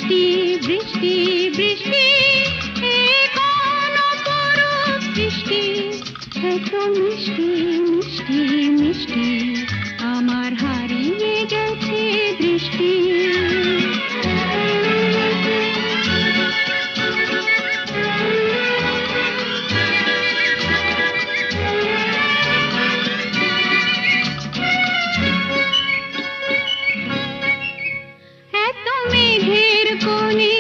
বৃষ্টি বৃষ্টি বৃষ্টি এ কোন অপরূপ সৃষ্টি, এত মিষ্টি মিষ্টি মিষ্টি আমার হারিয়ে গেছে দৃষ্টি। এত মেঘের কোণে